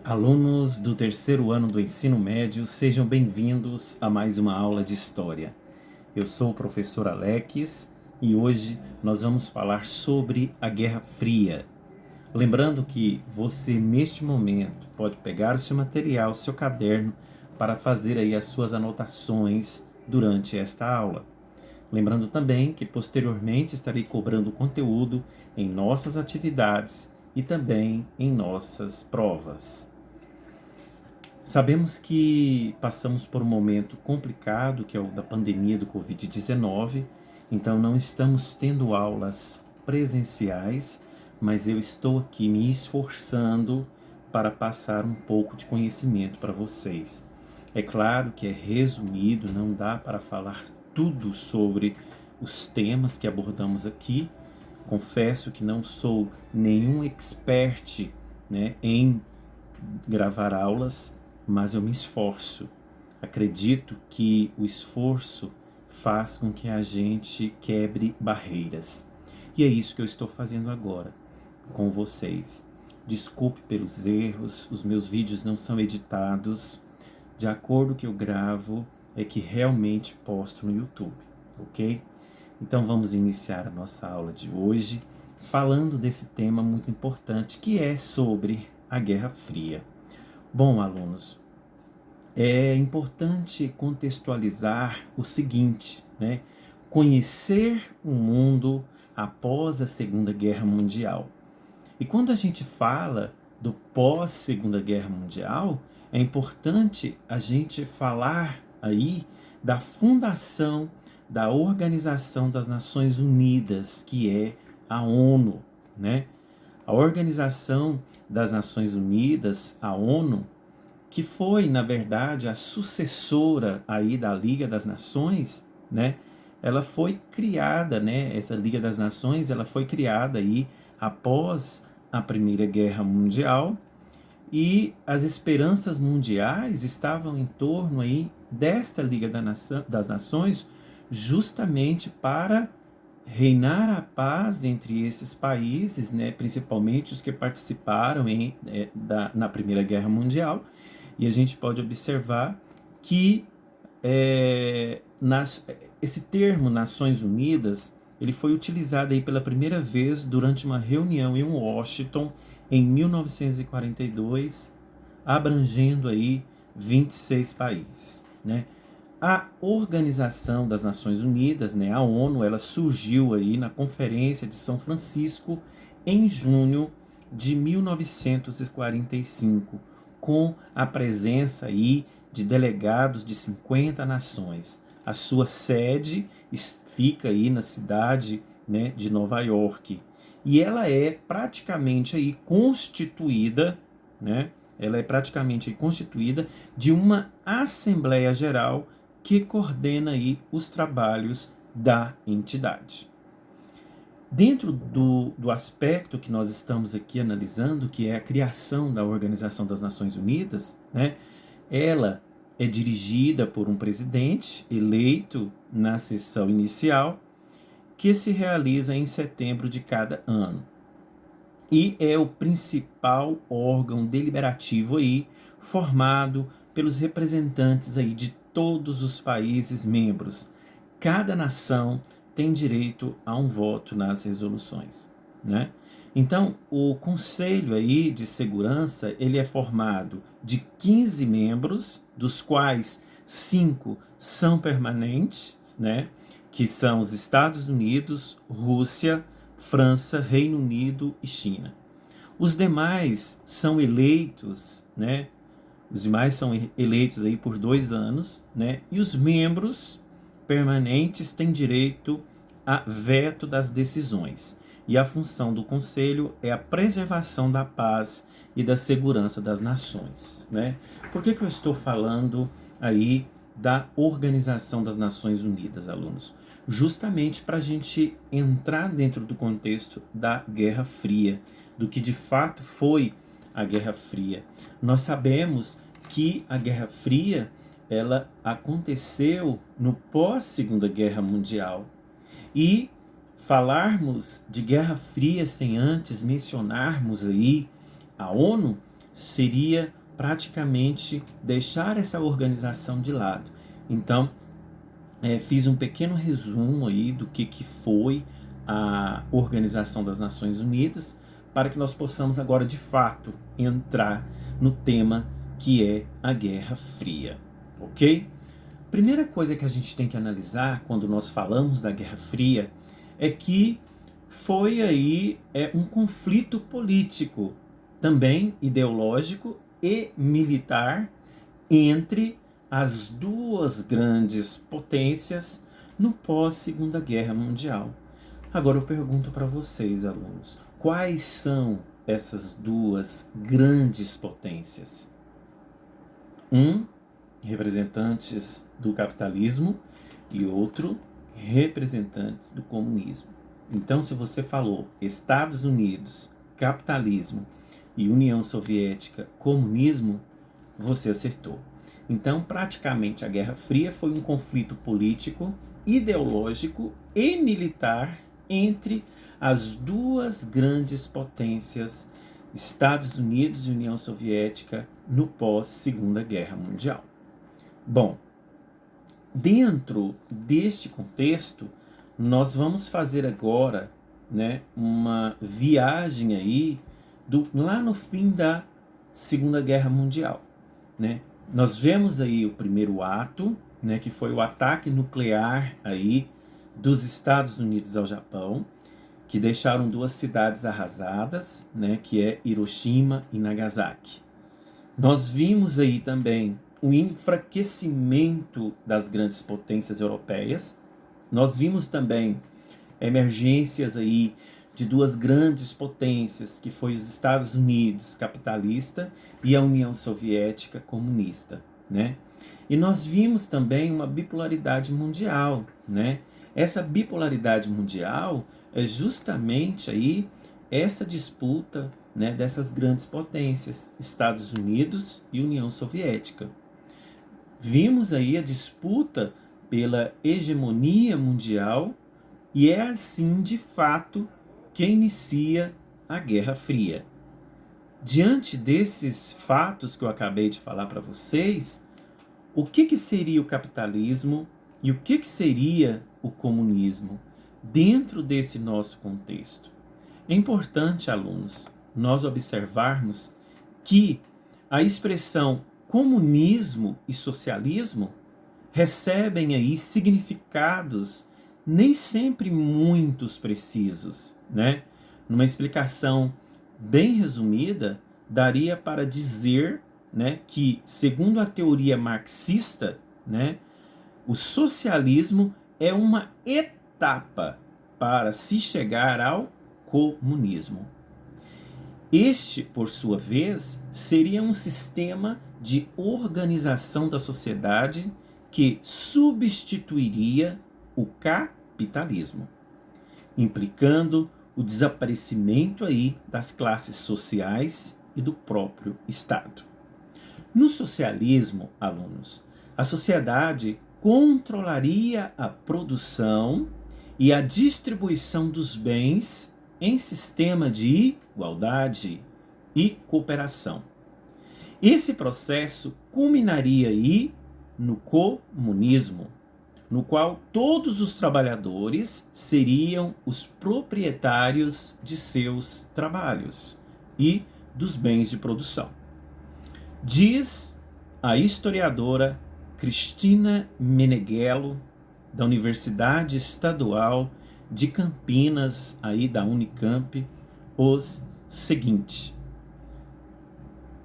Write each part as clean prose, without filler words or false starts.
Alunos do terceiro ano do ensino médio, sejam bem-vindos a mais uma aula de História. Eu sou o professor Alex e hoje nós vamos falar sobre a Guerra Fria. Lembrando que você, neste momento, pode pegar o seu material, o seu caderno, para fazer aí as suas anotações durante esta aula. Lembrando também que posteriormente estarei cobrando conteúdo em nossas atividades e também em nossas provas. Sabemos que passamos por um momento complicado, que é o da pandemia do Covid-19, então não estamos tendo aulas presenciais, mas eu estou aqui me esforçando para passar um pouco de conhecimento para vocês. É claro que é resumido, não dá para falar tudo sobre os temas que abordamos aqui. Confesso que não sou nenhum expert, em gravar aulas, mas eu me esforço. Acredito que o esforço faz com que a gente quebre barreiras. E é isso que eu estou fazendo agora com vocês. Desculpe pelos erros, os meus vídeos não são editados. De acordo com o que eu gravo, é que realmente posto no YouTube, ok? Então vamos iniciar a nossa aula de hoje falando desse tema muito importante que é sobre a Guerra Fria. Bom, alunos, é importante contextualizar o seguinte, Conhecer o mundo após a Segunda Guerra Mundial. E quando a gente fala do pós-Segunda Guerra Mundial, é importante a gente falar aí da fundação da Organização das Nações Unidas, que é a ONU, A Organização das Nações Unidas, a ONU, que foi, na verdade, a sucessora aí da Liga das Nações, Ela foi criada, Essa Liga das Nações, ela foi criada aí após a Primeira Guerra Mundial, e as esperanças mundiais estavam em torno aí desta Liga das Nações, justamente para reinar a paz entre esses países, principalmente os que participaram na Primeira Guerra Mundial. E a gente pode observar que esse termo Nações Unidas ele foi utilizado aí pela primeira vez durante uma reunião em Washington em 1942, abrangendo aí 26 países, A Organização das Nações Unidas, a ONU, ela surgiu aí na Conferência de São Francisco em junho de 1945, com a presença aí de delegados de 50 nações. A sua sede fica aí na cidade, de Nova York. E ela é praticamente aí constituída, Ela é praticamente constituída de uma Assembleia Geral que coordena aí os trabalhos da entidade. Dentro do aspecto que nós estamos aqui analisando, que é a criação da Organização das Nações Unidas, ela é dirigida por um presidente eleito na sessão inicial, que se realiza em setembro de cada ano. E é o principal órgão deliberativo aí, formado pelos representantes aí de todos os países membros. Cada nação tem direito a um voto nas resoluções, Então, o Conselho aí de Segurança, ele é formado de 15 membros, dos quais 5 são permanentes, Que são os Estados Unidos, Rússia, França, Reino Unido e China. Os demais são eleitos, Os demais são eleitos aí por 2 anos, E os membros permanentes têm direito a veto das decisões. E a função do Conselho é a preservação da paz e da segurança das nações, Por que eu estou falando aí da Organização das Nações Unidas, alunos? Justamente para a gente entrar dentro do contexto da Guerra Fria, do que de fato foi a Guerra Fria. Nós sabemos que a Guerra Fria ela aconteceu no pós-Segunda Guerra Mundial. E falarmos de Guerra Fria sem antes mencionarmos aí a ONU seria praticamente deixar essa organização de lado. Então, fiz um pequeno resumo aí do que foi a Organização das Nações Unidas, para que nós possamos agora, de fato, entrar no tema que é a Guerra Fria, ok? Primeira coisa que a gente tem que analisar quando nós falamos da Guerra Fria é que foi aí um conflito político, também ideológico e militar, entre as duas grandes potências no pós-Segunda Guerra Mundial. Agora eu pergunto para vocês, alunos, quais são essas duas grandes potências? Representantes do capitalismo e outro, representantes do comunismo. Então, se você falou Estados Unidos, capitalismo e União Soviética, comunismo, você acertou. Então, praticamente, a Guerra Fria foi um conflito político, ideológico e militar entre as duas grandes potências, Estados Unidos e União Soviética, no pós-Segunda Guerra Mundial. Bom, dentro deste contexto, nós vamos fazer agora, uma viagem aí lá no fim da Segunda Guerra Mundial, Nós vemos aí o primeiro ato, que foi o ataque nuclear aí dos Estados Unidos ao Japão, que deixaram duas cidades arrasadas, que é Hiroshima e Nagasaki. Nós vimos aí também o enfraquecimento das grandes potências europeias. Nós vimos também emergências aí de duas grandes potências, que foi os Estados Unidos capitalista e a União Soviética comunista, E nós vimos também uma bipolaridade mundial, Essa bipolaridade mundial é justamente aí essa disputa, dessas grandes potências, Estados Unidos e União Soviética. Vimos aí a disputa pela hegemonia mundial e é assim, de fato, que inicia a Guerra Fria. Diante desses fatos que eu acabei de falar para vocês, o que seria o capitalismo e o que seria o comunismo dentro desse nosso contexto? É importante, alunos, nós observarmos que a expressão comunismo e socialismo recebem aí significados nem sempre muito precisos, Numa explicação bem resumida, daria para dizer, que, segundo a teoria marxista, o socialismo é uma etapa para se chegar ao comunismo. Este, por sua vez, seria um sistema de organização da sociedade que substituiria o capitalismo, implicando o desaparecimento aí das classes sociais e do próprio Estado. No socialismo, alunos, a sociedade controlaria a produção e a distribuição dos bens em sistema de igualdade e cooperação. Esse processo culminaria aí no comunismo, no qual todos os trabalhadores seriam os proprietários de seus trabalhos e dos bens de produção. Diz a historiadora Cristina Meneghello, da Universidade Estadual de Campinas, aí da Unicamp, os seguinte: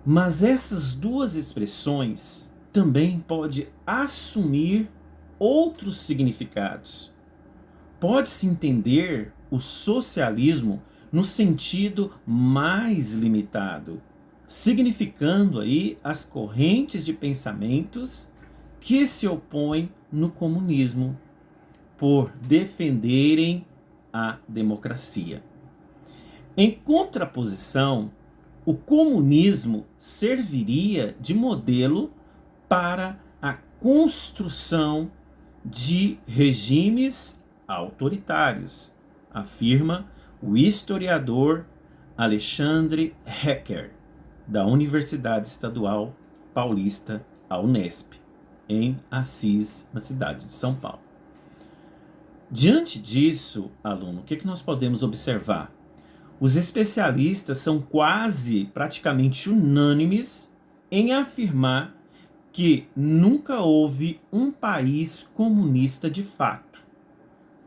mas essas duas expressões também podem assumir outros significados. Pode-se entender o socialismo no sentido mais limitado, significando aí as correntes de pensamentos que se opõem no comunismo por defenderem a democracia. Em contraposição, o comunismo serviria de modelo para a construção de regimes autoritários, afirma o historiador Alexandre Hecker. da Universidade Estadual Paulista, a Unesp, em Assis, na cidade de São Paulo. Diante disso, aluno, o que nós podemos observar? Os especialistas são praticamente unânimes em afirmar que nunca houve um país comunista de fato.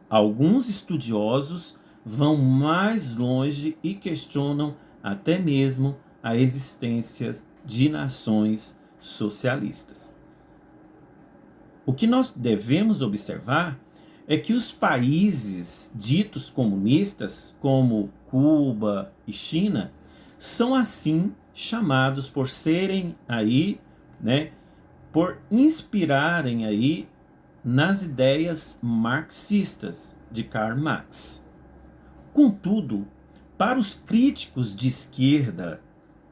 Alguns estudiosos vão mais longe e questionam até mesmo a existência de nações socialistas. O que nós devemos observar é que os países ditos comunistas, como Cuba e China, são assim chamados por serem aí, por inspirarem aí nas ideias marxistas de Karl Marx. Contudo, para os críticos de esquerda,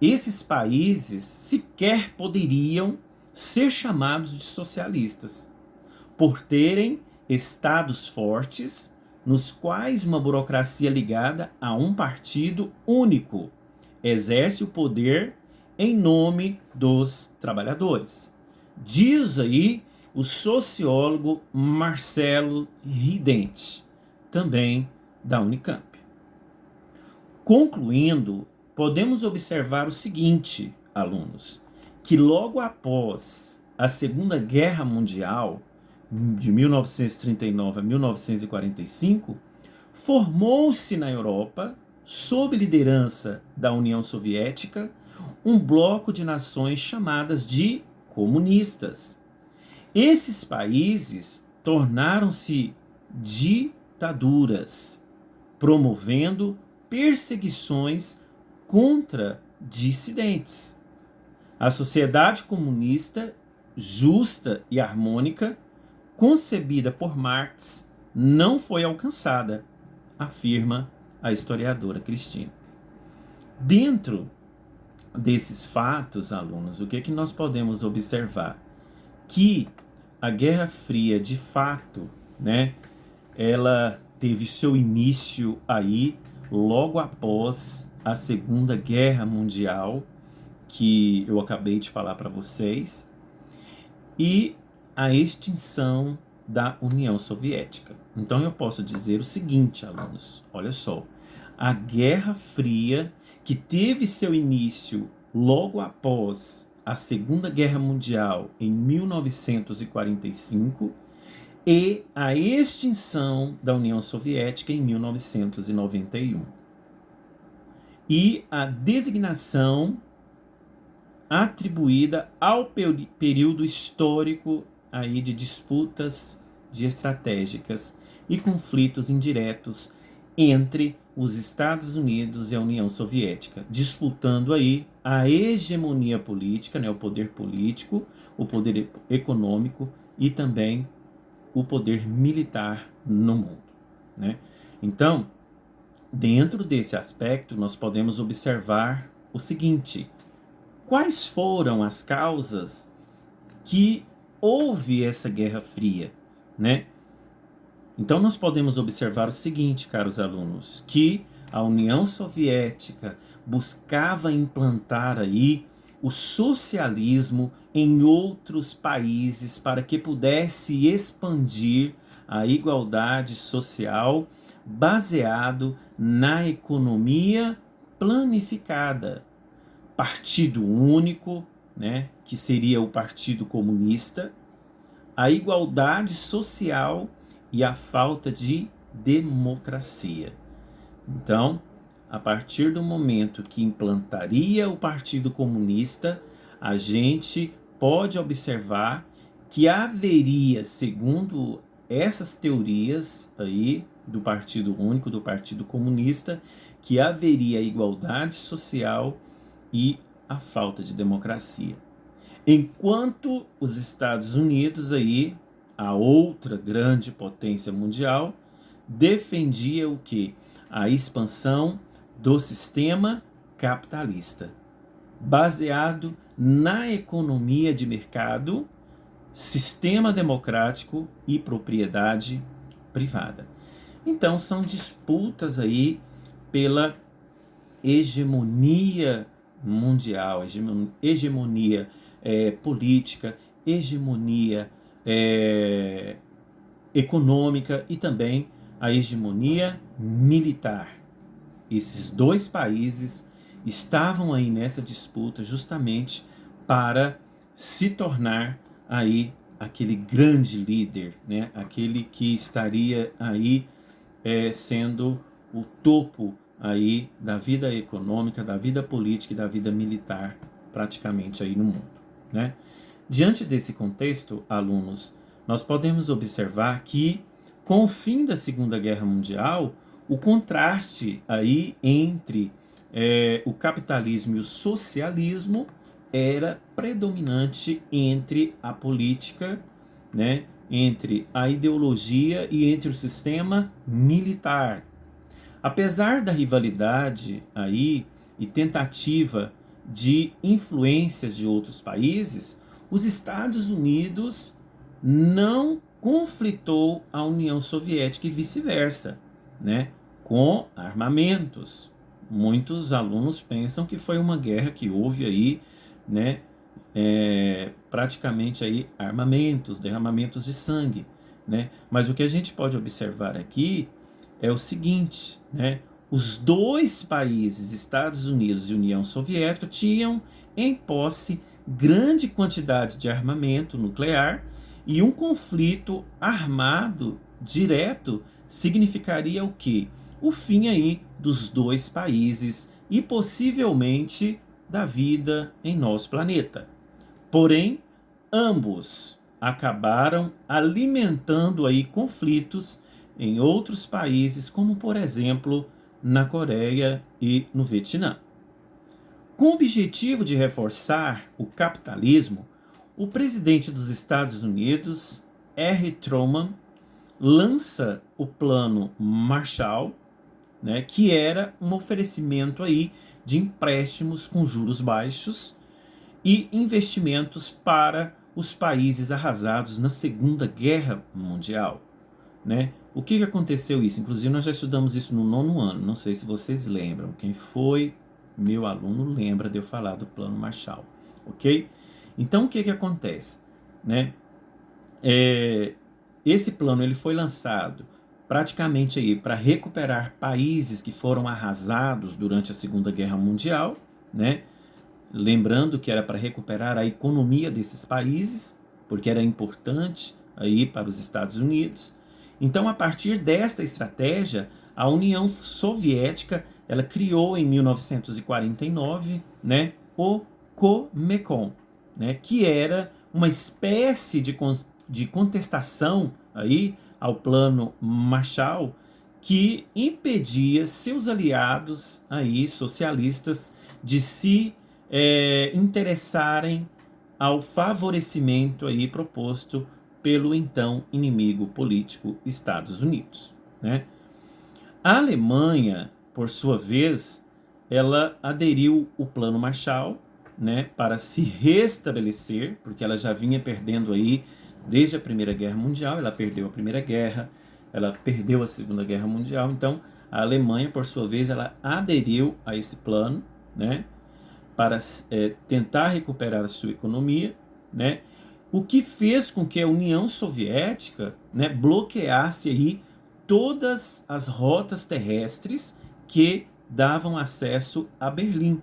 esses países sequer poderiam ser chamados de socialistas, por terem estados fortes, nos quais uma burocracia ligada a um partido único exerce o poder em nome dos trabalhadores. Diz aí o sociólogo Marcelo Ridente, também da Unicamp. Concluindo, podemos observar o seguinte, alunos, que logo após a Segunda Guerra Mundial, de 1939 a 1945, formou-se na Europa, sob liderança da União Soviética, um bloco de nações chamadas de comunistas. Esses países tornaram-se ditaduras, promovendo perseguições contra dissidentes. A sociedade comunista, justa e harmônica, concebida por Marx, não foi alcançada, afirma a historiadora Cristina. Dentro desses fatos, alunos, o que nós podemos observar? Que a Guerra Fria, de fato, ela teve seu início aí logo após a Segunda Guerra Mundial, que eu acabei de falar para vocês, e a extinção da União Soviética. Então eu posso dizer o seguinte, alunos, olha só, a Guerra Fria, que teve seu início logo após a Segunda Guerra Mundial, em 1945, e a extinção da União Soviética em 1991. E a designação atribuída ao período histórico aí de disputas estratégicas e conflitos indiretos entre os Estados Unidos e a União Soviética, disputando aí a hegemonia política, o poder político, o poder econômico e também o poder militar no mundo. Então, dentro desse aspecto, nós podemos observar o seguinte: quais foram as causas que houve essa Guerra Fria, Então nós podemos observar o seguinte, caros alunos, que a União Soviética buscava implantar aí o socialismo em outros países para que pudesse expandir a igualdade social baseado na economia planificada. Partido único, que seria o Partido Comunista, a igualdade social e a falta de democracia. Então, a partir do momento que implantaria o Partido Comunista, a gente pode observar que haveria, segundo essas teorias aí do Partido Único, do Partido Comunista, que haveria igualdade social e a falta de democracia. Enquanto os Estados Unidos aí, a outra grande potência mundial, defendia o quê? A expansão do sistema capitalista, baseado na economia de mercado, sistema democrático e propriedade privada. Então são disputas aí pela hegemonia mundial, hegemonia política, hegemonia econômica e também a hegemonia militar. Esses dois países estavam aí nessa disputa justamente para se tornar aí aquele grande líder, né? Aquele que estaria aí sendo o topo aí da vida econômica, da vida política e da vida militar praticamente aí no mundo, né? Diante desse contexto, alunos, nós podemos observar que com o fim da Segunda Guerra Mundial, o contraste aí entre o capitalismo e o socialismo era predominante entre a política, né, entre a ideologia e entre o sistema militar. Apesar da rivalidade aí e tentativa de influências de outros países, os Estados Unidos não conflitou a União Soviética e vice-versa, né, com armamentos. Muitos alunos pensam que foi uma guerra que houve aí, né, praticamente aí armamentos, derramamentos de sangue, né? Mas o que a gente pode observar aqui é o seguinte, né? Os dois países, Estados Unidos e União Soviética, tinham em posse grande quantidade de armamento nuclear e um conflito armado direto significaria o quê? O fim aí dos dois países e possivelmente da vida em nosso planeta. Porém, ambos acabaram alimentando aí conflitos em outros países, como por exemplo na Coreia e no Vietnã. Com o objetivo de reforçar o capitalismo, o presidente dos Estados Unidos, R. Truman, lança o Plano Marshall, né, que era um oferecimento aí de empréstimos com juros baixos e investimentos para os países arrasados na Segunda Guerra Mundial, né? O que aconteceu isso? Inclusive nós já estudamos isso no 9º ano, não sei se vocês lembram. Quem foi meu aluno lembra de eu falar do Plano Marshall, ok? Então o que acontece, né? Esse plano ele foi lançado praticamente aí para recuperar países que foram arrasados durante a Segunda Guerra Mundial, né? Lembrando que era para recuperar a economia desses países, porque era importante aí para os Estados Unidos. Então, a partir desta estratégia, a União Soviética ela criou em 1949, né, o Comecon, né, que era uma espécie de contestação aí ao Plano Marshall, que impedia seus aliados aí socialistas de se interessarem ao favorecimento aí proposto pelo então inimigo político Estados Unidos, né? A Alemanha, por sua vez, ela aderiu ao Plano Marshall, né, para se restabelecer, porque ela já vinha perdendo aí desde a Primeira Guerra Mundial, ela perdeu a Primeira Guerra, ela perdeu a Segunda Guerra Mundial, então a Alemanha, por sua vez, ela aderiu a esse plano, né, para tentar recuperar a sua economia, né, o que fez com que a União Soviética, né, bloqueasse aí todas as rotas terrestres que davam acesso a Berlim.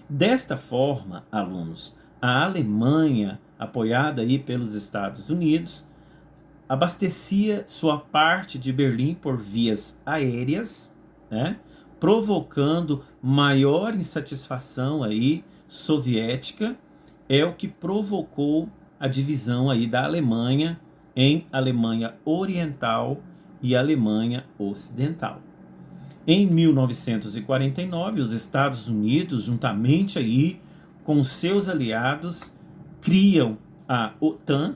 Desta forma, alunos, a Alemanha, apoiada aí pelos Estados Unidos, abastecia sua parte de Berlim por vias aéreas, né, provocando maior insatisfação aí soviética, é o que provocou a divisão aí da Alemanha em Alemanha Oriental e Alemanha Ocidental. Em 1949, os Estados Unidos, juntamente aí com seus aliados, criam a OTAN,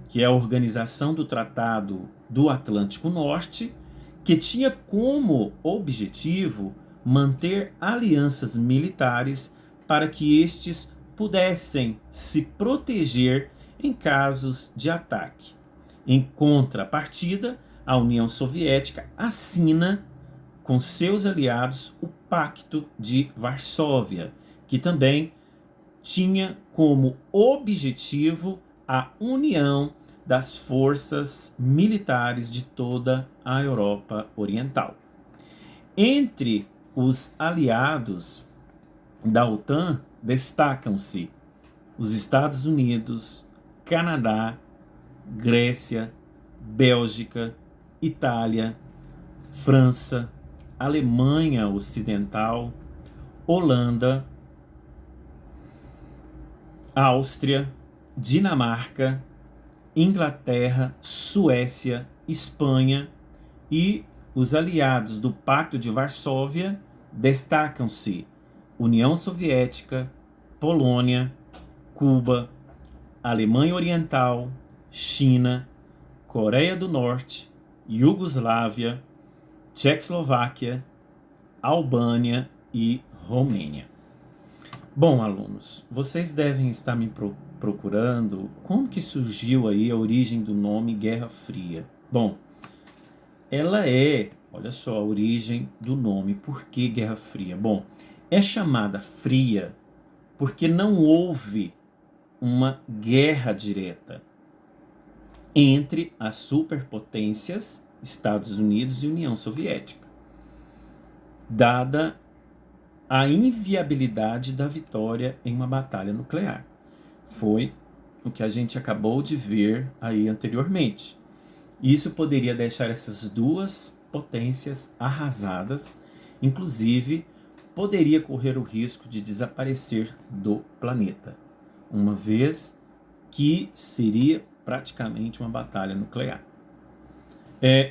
que é a Organização do Tratado do Atlântico Norte, que tinha como objetivo manter alianças militares para que estes pudessem se proteger em casos de ataque. Em contrapartida, a União Soviética assina com seus aliados o Pacto de Varsóvia, que também tinha como objetivo a união das forças militares de toda a Europa Oriental. Entre os aliados da OTAN destacam-se os Estados Unidos, Canadá, Grécia, Bélgica, Itália, França, Alemanha Ocidental, Holanda, Áustria, Dinamarca, Inglaterra, Suécia, Espanha, e os aliados do Pacto de Varsóvia destacam-se União Soviética, Polônia, Cuba, Alemanha Oriental, China, Coreia do Norte, Iugoslávia, Tchecoslováquia, Albânia e Romênia. Bom, alunos, vocês devem estar me procurando como que surgiu aí a origem do nome Guerra Fria. Bom, ela olha só a origem do nome. Por que Guerra Fria? Bom, é chamada fria porque não houve uma guerra direta entre as superpotências Estados Unidos e União Soviética, dada a inviabilidade da vitória em uma batalha nuclear. Foi o que a gente acabou de ver aí anteriormente. Isso poderia deixar essas duas potências arrasadas, inclusive poderia correr o risco de desaparecer do planeta, uma vez que seria praticamente uma batalha nuclear.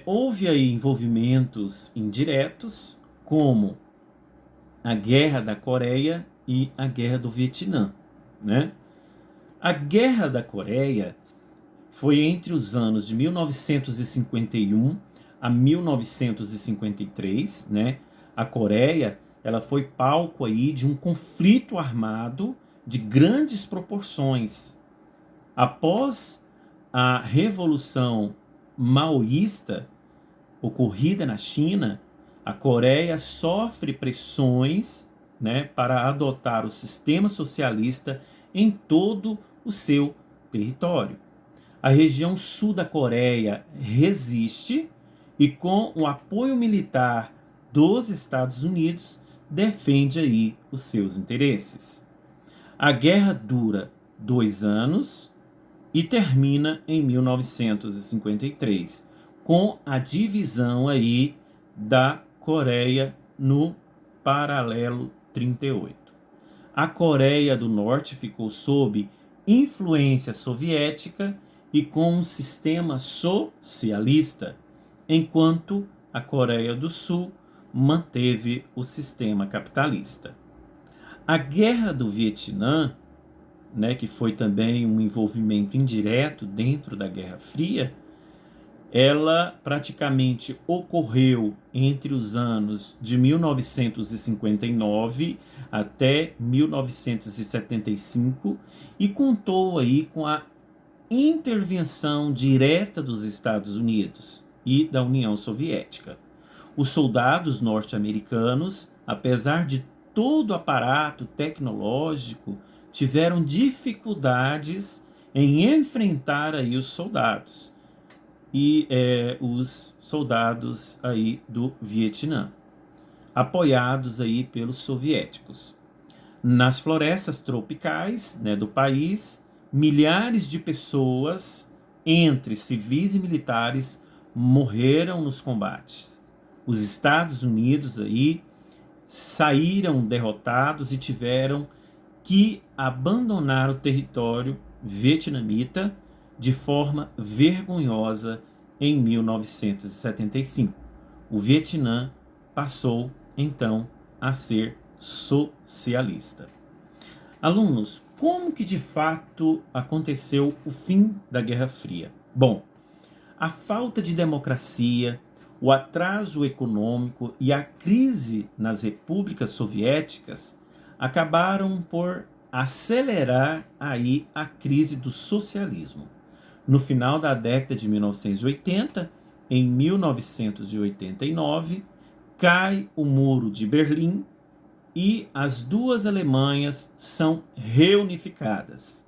Houve aí envolvimentos indiretos, como a Guerra da Coreia e a Guerra do Vietnã, né? A Guerra da Coreia foi entre os anos de 1951 a 1953, né? A Coreia, ela foi palco aí de um conflito armado de grandes proporções. Após a Revolução Maoísta ocorrida na China, a Coreia sofre pressões, né, para adotar o sistema socialista em todo o seu território. A região sul da Coreia resiste e, com o apoio militar dos Estados Unidos, defende aí os seus interesses. A guerra dura 2 anos e termina em 1953, com a divisão aí da Coreia no paralelo 38. A Coreia do Norte ficou sob influência soviética e com um sistema socialista, enquanto a Coreia do Sul manteve o sistema capitalista. A Guerra do Vietnã, né, que foi também um envolvimento indireto dentro da Guerra Fria, ela praticamente ocorreu entre os anos de 1959 até 1975 e contou aí com a intervenção direta dos Estados Unidos e da União Soviética. Os soldados norte-americanos, apesar de todo o aparato tecnológico, tiveram dificuldades em enfrentar aí os soldados e os soldados aí do Vietnã, apoiados aí pelos soviéticos. Nas florestas tropicais, né, do país, milhares de pessoas, entre civis e militares, morreram nos combates. Os Estados Unidos aí saíram derrotados e tiveram que abandonar o território vietnamita de forma vergonhosa em 1975. O Vietnã passou, então, a ser socialista. Alunos, como que de fato aconteceu o fim da Guerra Fria? Bom, a falta de democracia, o atraso econômico e a crise nas repúblicas soviéticas acabaram por acelerar aí a crise do socialismo. No final da década de 1980, em 1989, cai o Muro de Berlim e as duas Alemanhas são reunificadas.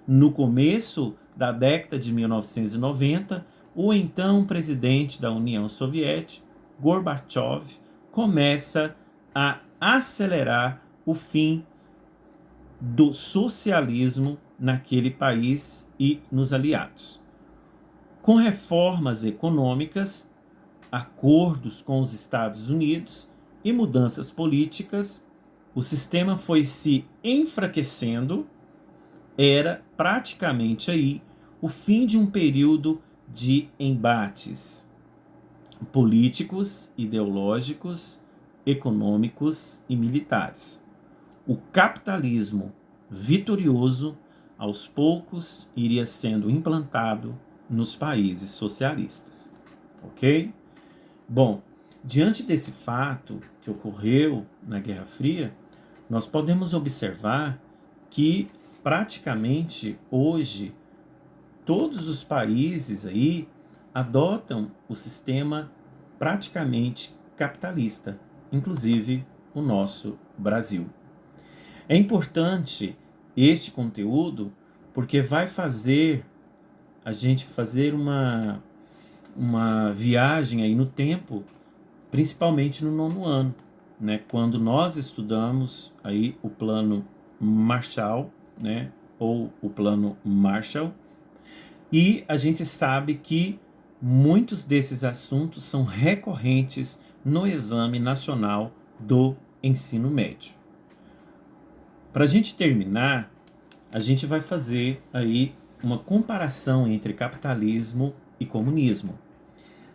No começo da década de 1990, o então presidente da União Soviética, Gorbachev, começa a acelerar o fim do socialismo naquele país e nos aliados. Com reformas econômicas, acordos com os Estados Unidos e mudanças políticas, o sistema foi se enfraquecendo. Era praticamente aí o fim de um período de embates políticos, ideológicos, econômicos e militares. O capitalismo vitorioso, aos poucos, iria sendo implantado nos países socialistas. Ok? Bom, diante desse fato que ocorreu na Guerra Fria, nós podemos observar que praticamente hoje todos os países aí adotam o sistema praticamente capitalista, inclusive o nosso Brasil. É importante este conteúdo porque vai fazer a gente fazer uma viagem aí no tempo, principalmente no 9º ano, né? Quando nós estudamos aí o plano Marshall, né? Ou o plano Marshall, e a gente sabe que muitos desses assuntos são recorrentes no Exame Nacional do Ensino Médio. Para a gente terminar, a gente vai fazer aí uma comparação entre capitalismo e comunismo.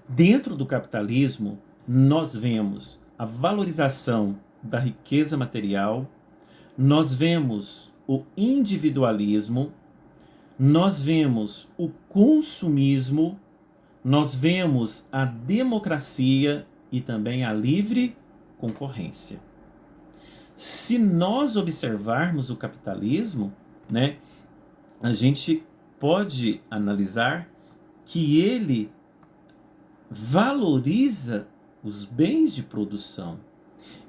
Dentro do capitalismo, nós vemos a valorização da riqueza material, nós vemos o individualismo, nós vemos o consumismo, nós vemos a democracia e também a livre concorrência. Se nós observarmos o capitalismo, né, a gente pode analisar que ele valoriza os bens de produção,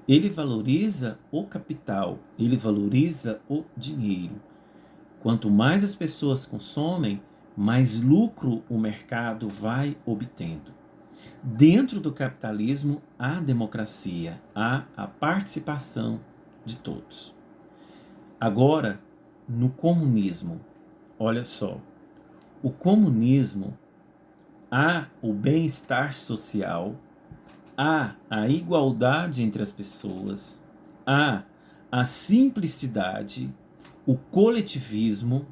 ele valoriza o capital, ele valoriza o dinheiro. Quanto mais as pessoas consomem, mais lucro o mercado vai obtendo. Dentro do capitalismo, há democracia, há a participação de todos. Agora, no comunismo, olha só, o comunismo há o bem-estar social, há a igualdade entre as pessoas, há a simplicidade, o coletivismo,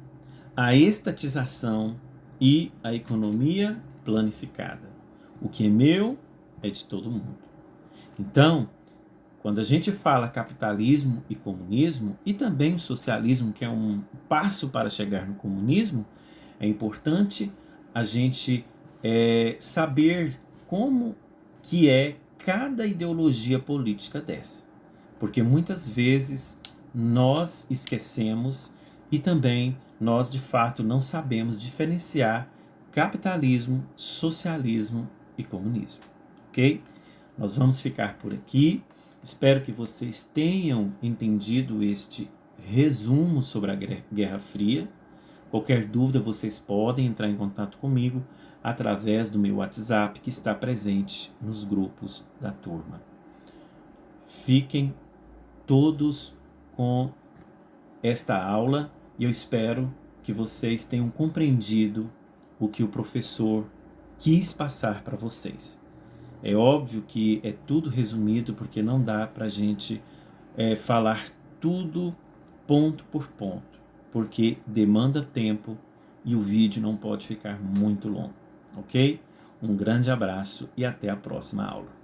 a estatização e a economia planificada. O que é meu é de todo mundo. Então, quando a gente fala capitalismo e comunismo, e também o socialismo, que é um passo para chegar no comunismo, é importante a gente saber como que é cada ideologia política dessa. Porque muitas vezes nós esquecemos e também nós, de fato, não sabemos diferenciar capitalismo, socialismo e comunismo. Ok? Nós vamos ficar por aqui. Espero que vocês tenham entendido este resumo sobre a Guerra Fria. Qualquer dúvida, vocês podem entrar em contato comigo através do meu WhatsApp, que está presente nos grupos da turma. Fiquem todos com esta aula e eu espero que vocês tenham compreendido o que o professor quis passar para vocês. É óbvio que é tudo resumido, porque não dá para a gente falar tudo ponto por ponto, porque demanda tempo e o vídeo não pode ficar muito longo, ok? Um grande abraço e até a próxima aula.